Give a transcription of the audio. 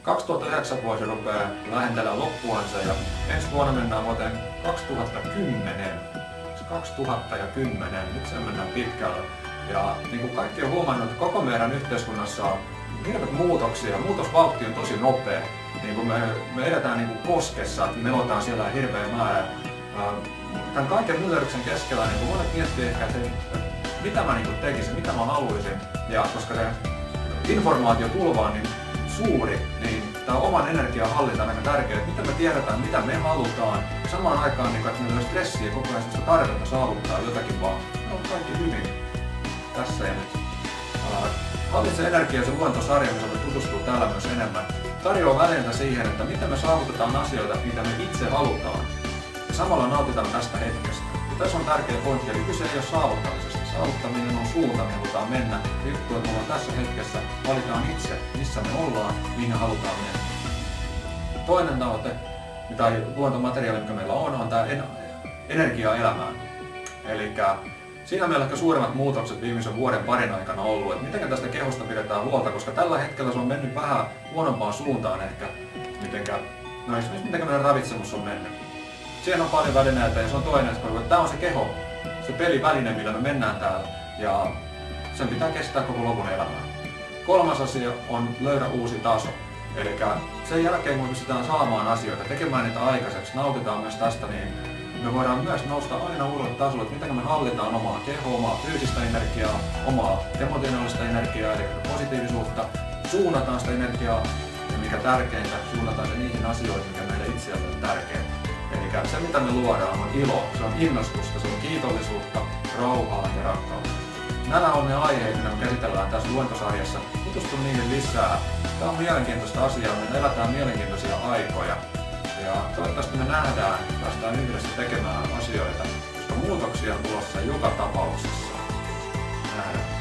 2009 vuosi rupeaa lähentelemään loppuansa ja ensi vuonna mennään vuoteen 2010. 2010, nyt se mennään pitkällä. Ja niin kuin kaikki on huomannut, että koko meidän yhteiskunnassa on hirveät muutoksia. Muutosvauhti on tosi nopea. Niin kuin me edetään niin kuin koskessa, että melotaan siellä hirveä määrä. Tämän kaiken myllerryksen keskellä niin monet miettii ehkä, että mitä mä niin tekisin, mitä mä haluaisin. Ja koska se informaatiotulva on niin suuri, niin tämä oman energian hallinta on aika tärkeää, että mitä me tiedetään, mitä me halutaan. Samaan aikaan, niin että meillä on stressiä ja koko ajan sellaista tarvetta saavuttaa jotakin vaan. Ne on kaikki hyvin tässä ja nyt. Hallitse energia se luontosarja, missä me tutustuu täällä myös enemmän, tarjoaa välineitä siihen, että miten me saavutetaan asioita, mitä me itse halutaan. Ja samalla nautitaan tästä hetkestä. Ja tässä on tärkeä pointti, eli kyse ei ole saavuttamisesta. Saavuttaminen on suunta, mihin halutaan mennä. Riippuu, että me ollaan tässä hetkessä, valitaan itse, missä me ollaan, mihin halutaan mennä. Toinen tavoite, tai luontomateriaali, mikä meillä on tämä energia elämään. Eli siinä meillä on ehkä suurimmat muutokset viimeisen vuoden parin aikana ollut, että miten tästä kehosta pidetään huolta, koska tällä hetkellä se on mennyt vähän huonompaan suuntaan ehkä, esimerkiksi miten meidän ravitsemus on mennyt. Siihen on paljon välineitä ja se on toinen, että tämä on se keho, se peliväline, millä me mennään täällä ja sen pitää kestää koko lopun elämää. Kolmas asia on löydä uusi taso. Eli sen jälkeen kun me pystytään saamaan asioita, tekemään niitä aikaiseksi, nautitaan myös tästä, niin me voidaan myös nousta aina uudelle tasolle, että miten me hallitaan omaa kehoa, omaa fyysistä energiaa, omaa emotionaalista energiaa, eli positiivisuutta, suunnataan sitä energiaa ja mikä tärkeintä, suunnataan se niihin asioihin, mikä meille itselle on tärkeää. Eli se mitä me luodaan on ilo, se on innostusta, se on kiitollisuutta, rauhaa ja rakkautta. Nämä on ne aiheet, mitä me käsitellään tässä luentosarjassa. Tutustu niihin lisää. Tämä on mielenkiintoista asiaa, me elätään mielenkiintoisia aikoja. Ja toivottavasti me nähdään, päästään yhdessä tekemään asioita, koska muutoksia on tulossa joka tapauksessa. Nähdään.